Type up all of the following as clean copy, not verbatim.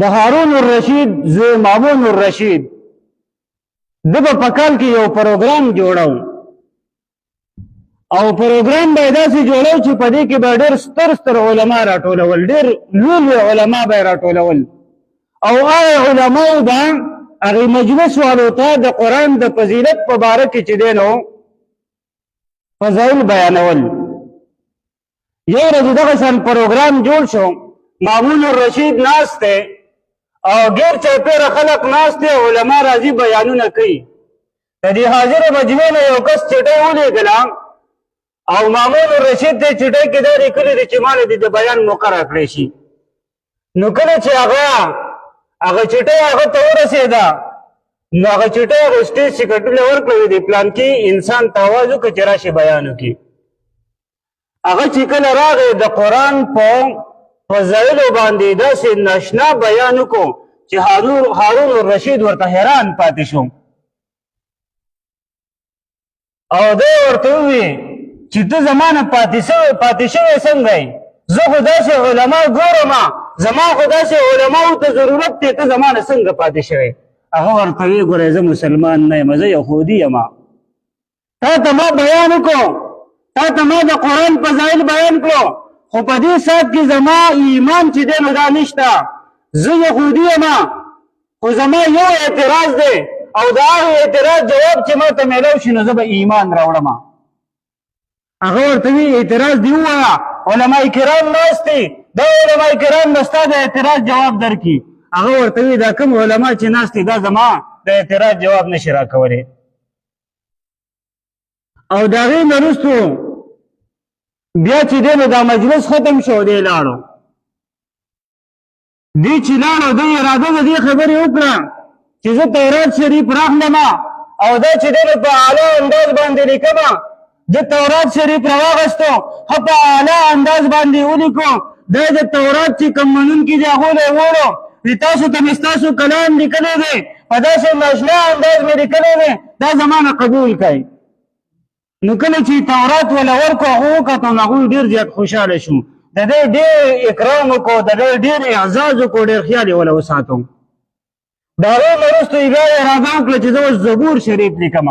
د هارون الرشید زوی مامون الرشید د په کال کې یو پروګرام جوړاو او پروګرام به داسې جوړاو چې په دې کې به ډېر ستر علما راټولول، ډېر لوی علما به راټولول او هغه علماو به هغې مجلس والو ته د قرآن د فضیلت په باره کې چې دی نو فضایل بیانول. یو ورځ دغه شان پروګرام جوړ شو، مامون الرشید ناست دی او ډېر چاپېره خلق ناست دی، علما راځي بیانونه کوي. د دې حاضره مجمع نه یو کس چټۍ ولېږله او مامون الرشید دې چټۍ کې دا لیکلي دي چې ما له دې د بیان موقع راکړی شي. نو کله چې هغه چټۍ هغه ته ورسېده نو هغه چټۍ هغه سټېج سیکرټري له ورکړې دي پلان کې انسان ته آواز وکړه چې راشي بیان وکړي. هغه چې کله راغی د قرآن په فضایلو باندې داسې ناشنا بیان وکړو چې هارون الرشید ورته حیران پاتې شو او دی ورته ووی چې ته زما نه پاتې شوی څنګه یې؟ زه خو داسې علما ګورم، زما خو داسې علماو ته ضرورت دی، ته زما نه څنګه پاتې شوی؟ هغه ورته وی ګورئ زه مسلمان نه یم، زه یهودي یم. تا ته ما بیان وکړو، تا ته ما د قرآن فضایل بیان کړو، خو په دې ساعت کې زما ایمان چې دی نو دا نشته، زه یهودي یم. خو زما یو اعتراض دی او د هغه اعتراض جواب چې ما ته میلاو شي نو زه به ایمان راوړم. هغه ورته وی اعتراض دې ووایه، علما کرام ناست دي، دا علما کرام به ستا د اعتراض جواب درکړي. هغه ورته وی دا کوم علما چې ناست دي دا زما د اعتراض جواب نشي راکولی. او د هغې نه وروستو بیا چې دی نو دا مجلس ختم شو، دی لاړو. دی چې لاړو دی اراده د دې خبرې وکړه چې زه تورات شریف راخلم او دا چې دی نو په اعلی انداز باندې لیکمه. د تورات شریف راواغستو، ښه په اعلی انداز باندې ولیکو، دا د تورات چې کوم منونکي دي هغو له یې ووړو چې تاسو ته مې ستاسو کلام لیکلی دی، په داسې ناشنا انداز مې لیکلی دی، دا زما نه قبول کړئ. نو کله چې تورات وله ورکړو هغه وکتو نو هغوی ډېر زیات خوشحاله شو، د دې ډېر اکرام وکړو، د دې ډېر اعزاز وکړو، ډېر خیال یې وله وساتو. د هغې نه وروسته یې بیا اراده وکړه چې زه اوس زبور شریف لیکم.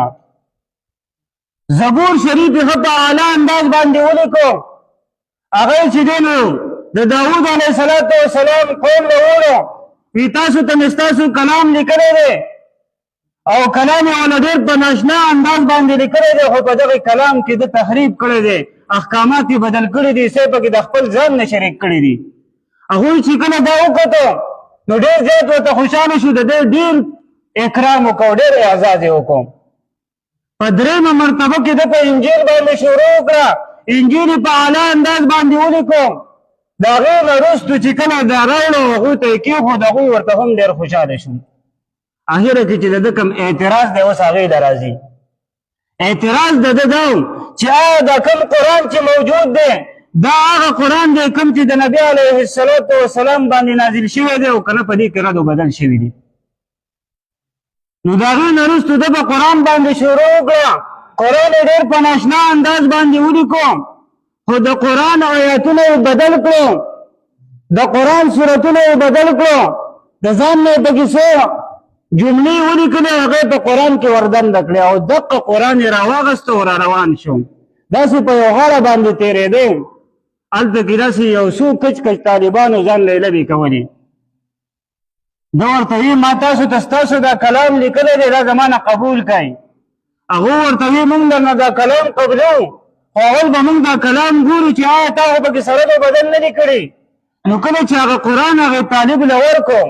زبور شریف یې ښه په اعلی انداز باندې ولیکو. هغه چې دی نو د داود علیه السلام قوم له ووړو وی تاسو ته مې ستاسو کلام لیکلی دی او کلام یې ونه ډېر په ناشنا انداز باندې لیکلی دی، خو په دغه کلام کې د تحریف کړی دی، احکامات یې بدل کړي دي، څه پکې د خپل ځان نه شریک کړي دي. هغوی چې کله دا وکتو نو ډېر زیات ورته خوشحاله شو، د دې ډېر اکرام وکړو، ډېر اعزاز یې وکړو. په درېیمه مرتبه کې ده په انجیل باندې شروع وکړه، انجیل یې په اعلی انداز باندې ولیکو. د هغې نه وروستو چې کله دا راوړو هغوی ته یې کېښود، هغوی ورته هم ډېر خوشحاله شو. اخره کې چې د ده کوم اعتراض دی اوس هغې له راځي. اعتراض د ده دا چې آیا دا کوم قرآن چې موجود دی دا هغه قرآن دی کوم چې د نبي علیه السلام باندې نازل شوی دی او که نه په دې کې رد و بدل شوي دي. نو د هغې نه وروستو ده په قرآن باندې شروع وکړه، قرآن یې ډېر په ناشنا انداز باندې ولیکو، خو د قرآن آیاتونه یې بدل کړو، د قرآن صورتونه یې بدل کړو، د ځان نه یې پکې څه جملې ولیکلې هغه په قرآن کې وردنده کړې او دقه قرآن یې راواغسته او را روان شو. داسې په یو غاړه باندې تېرېدی، هلته کې داسې یو څو کچ کچ طالبانو ځان له لبې کولې. ده ورته وي ما تاسو ته ستاسو دا کلام لیکلی دی دا زما نه قبول کړئ. هغو ورته وي موږ درنه دا کلام قبلو، خو اول به موږ دا کلام ګورو چې آیا تا خو پکې سره به بدل نه دي کړي. نو کله چې هغه قرآن هغې طالب له ورکړو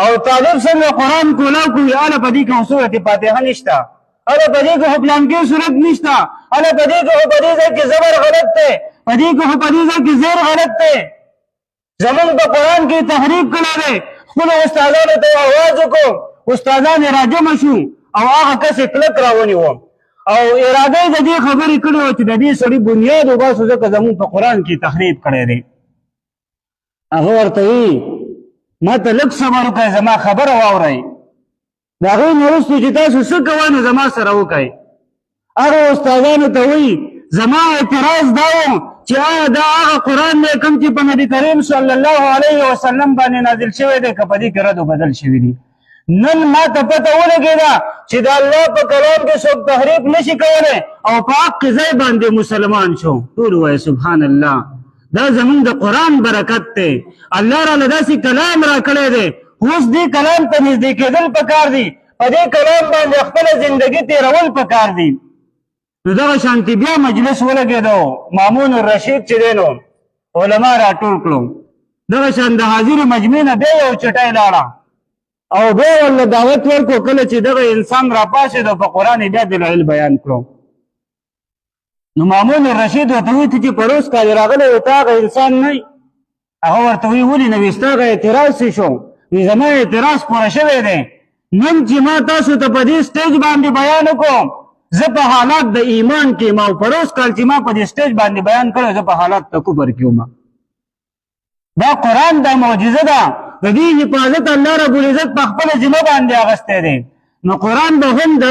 او طالب څنګه قرآن کولاو کوي، هله په دې کې خو سورت فاتحه نشته، هله په دې کې خو پلانکې صورت نشته، هله په دې کې خو په دې ځای کې زبر غلط دی، په دې کې خو په دې ځای کې زیر غلط دی. زمونږ په قرآن کې تحریف کړی دی. خپلو استادانو ته یې اواز وکړو، استادان یې راجمع شو او هغه کس یې کلک راونیوه او اراده یې د دې خبرې کړې وه چې د دې سړي بنیاد وباسو ځکه زمونږ په قرآن کې تحریف کړی دی. هغه ورته وي ما ته لږ صبر وکړئ، زما خبره واورئ، د هغې نه وروستو چې تاسو څه کوئ نو زما سره وکئ. هغه استادانو ته وایي زما اعتراض دا و چې دا هغه قرآن دی کوم چې په نبي کریم صلی الله علیه وسلم باندې نازل شوی دی که په دې کې رد و بدل شوي دي. نن ما ته پته ولګېده چې د الله په کلام کې څوک تحریف نشي کولی او په حق ځای باندې مسلمان شو. ټول وایي سبحان الله. دا زمونږ د قرآن برکت دی. الله راله داسې کلام راکړی دی، اوس دې کلام ته نږدې کېدل پکار دي، په دې کلام باندې خپله زندګي تېرول پکار دي. نو دغه شانتي بیا مجلس ولګېدو، مامون الرشید چې دی نو علما راټول کړو، دغه شان د حاضرې مجمع نه بیا یو چټۍ لاړه او بیا ورله دعوت ورکړو. کله چې دغه انسان راپاڅېد او په قرآن بیا دلایل بیان کړو، نو مامون الرشید ورته وایي ته چې په روز کال راغلی وي ته هغه انسان نه یې. هغه ورته وایي ولې نه وي ستا هغه اعتراض څه شو؟ وایي زما اعتراض پوره شوی دی. نن چې ما تاسو ته په دې سټیج باندې بیان وکړم زه په حالات د ایمان کې ما او په روز کال چې ما په دې سټیج باندې بیان کړی زه په حالات د کفر کې وم. دا قرآن دا معجزه ده، د دې حفاظت الله رب العزت په خپله ذمه باندې اخیستی دی. نو قرآن به هم د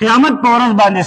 قیامت په ورځ باندې